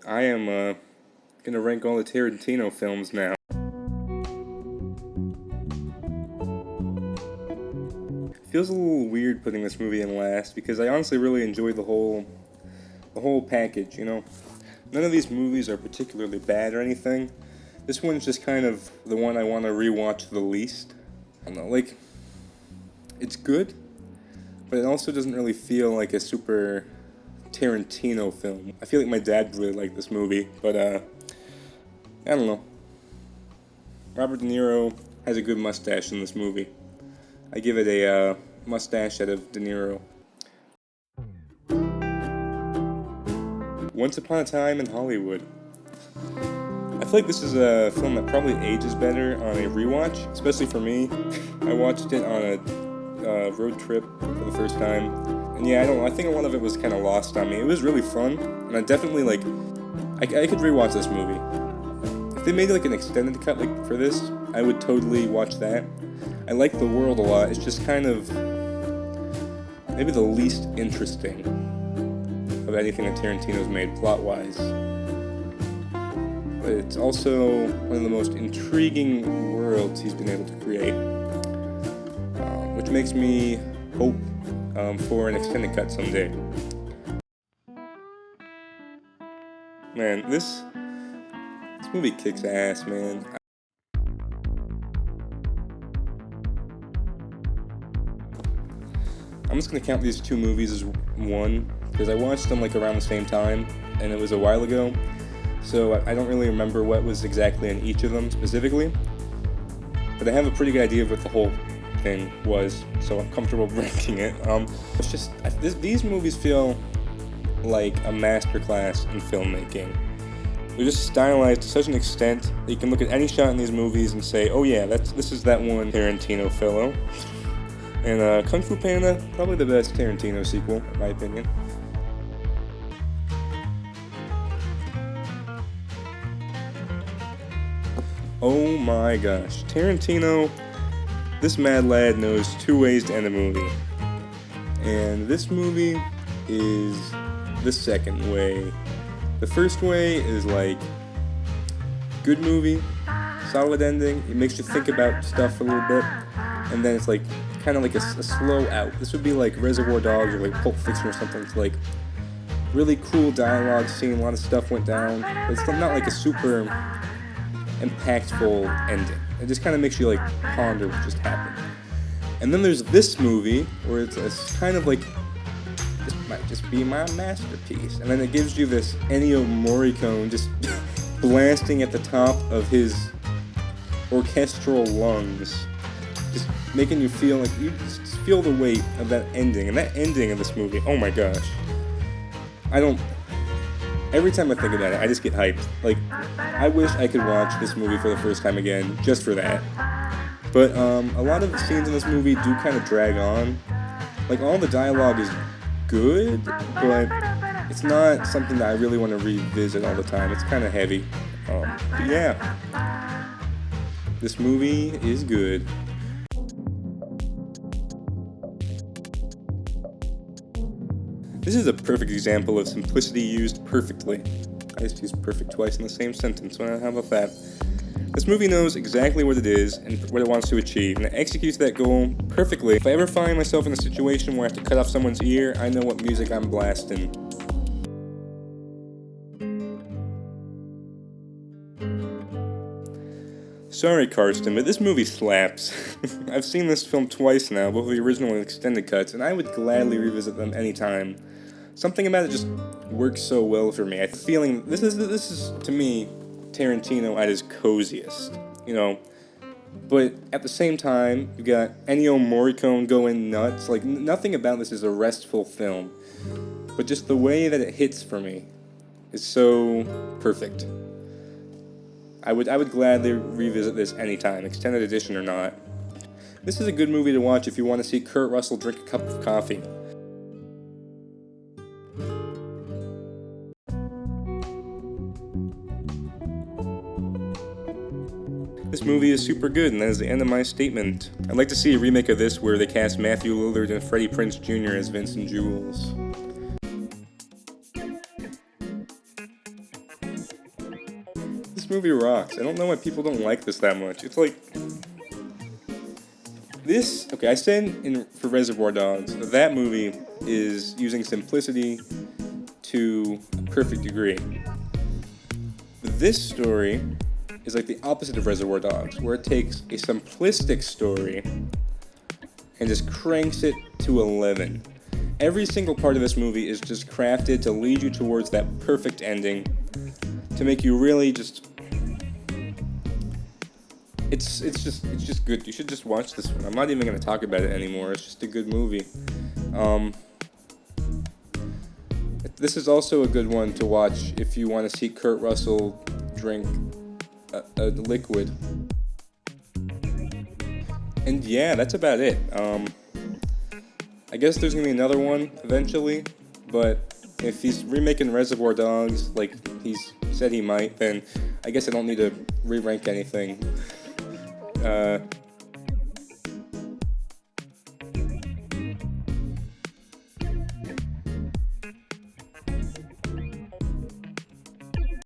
I am gonna rank all the Tarantino films now. Feels a little weird putting this movie in last because I honestly really enjoyed the whole package, you know. None of these movies are particularly bad or anything. This one's just kind of the one I want to rewatch the least. I don't know, like, it's good, but it also doesn't really feel like a super Tarantino film. I feel like my dad really liked this movie, but I don't know. Robert De Niro has a good mustache in this movie. I give it a mustache out of De Niro. Once Upon a Time in Hollywood. I feel like this is a film that probably ages better on a rewatch, especially for me. I watched it on a road trip for the first time, and yeah, I think a lot of it was kind of lost on me. It was really fun, and I definitely I could rewatch this movie. If they made like an extended cut like for this, I would totally watch that. I like the world a lot. It's just kind of maybe the least interesting of anything that Tarantino's made plot-wise. But it's also one of the most intriguing worlds he's been able to create, which makes me hope for an extended cut someday. Man, this movie kicks ass, man. I'm just gonna count these two movies as one, because I watched them like around the same time, and it was a while ago, so I don't really remember what was exactly in each of them specifically, but I have a pretty good idea of what the whole thing was, so I'm comfortable ranking it. It's just, these movies feel like a masterclass in filmmaking. They're just stylized to such an extent that you can look at any shot in these movies and say, oh yeah, this is that one Tarantino fellow. And Kung Fu Panda, probably the best Tarantino sequel, in my opinion. Oh my gosh, Tarantino, this mad lad knows two ways to end a movie. And this movie is the second way. The first way is like, good movie, solid ending, it makes you think about stuff a little bit, and then it's like, kind of like a slow out. This would be like Reservoir Dogs or like Pulp Fiction or something. It's like really cool dialogue scene, a lot of stuff went down, but it's not like a super impactful ending. It just kind of makes you like ponder what just happened. And then there's this movie where it's kind of like, this might just be my masterpiece, and then it gives you this Ennio Morricone just blasting at the top of his orchestral lungs, just making you feel like you just feel the weight of that ending. And that ending of this movie, oh my gosh. Every time I think about it, I just get hyped. Like, I wish I could watch this movie for the first time again, just for that. But a lot of the scenes in this movie do kind of drag on. Like, all the dialogue is good, but it's not something that I really want to revisit all the time. It's kind of heavy. But yeah, this movie is good. This is a perfect example of simplicity used perfectly. I just used perfect twice in the same sentence. Well, how about that? This movie knows exactly what it is and what it wants to achieve, and it executes that goal perfectly. If I ever find myself in a situation where I have to cut off someone's ear, I know what music I'm blasting. Sorry, Karsten, but this movie slaps. I've seen this film twice now, both the original and extended cuts, and I would gladly revisit them anytime. Something about it just works so well for me. I'm feeling this is to me Tarantino at his coziest, you know. But at the same time, you got Ennio Morricone going nuts. Like, nothing about this is a restful film, but just the way that it hits for me is so perfect. I would gladly revisit this anytime, extended edition or not. This is a good movie to watch if you want to see Kurt Russell drink a cup of coffee. This movie is super good, and that is the end of my statement. I'd like to see a remake of this where they cast Matthew Lillard and Freddie Prinze Jr. as Vincent Jules. This movie rocks. I don't know why people don't like this that much. It's like this. Okay, I said for Reservoir Dogs, that movie is using simplicity to a perfect degree. But this story is like the opposite of Reservoir Dogs, where it takes a simplistic story and just cranks it to 11. Every single part of this movie is just crafted to lead you towards that perfect ending, to make you really just... It's just good. You should just watch this one. I'm not even going to talk about it anymore. It's just a good movie. This is also a good one to watch if you want to see Kurt Russell drink a liquid. And yeah, that's about it. I guess there's going to be another one eventually, but if he's remaking Reservoir Dogs like he's said he might, then I guess I don't need to re-rank anything.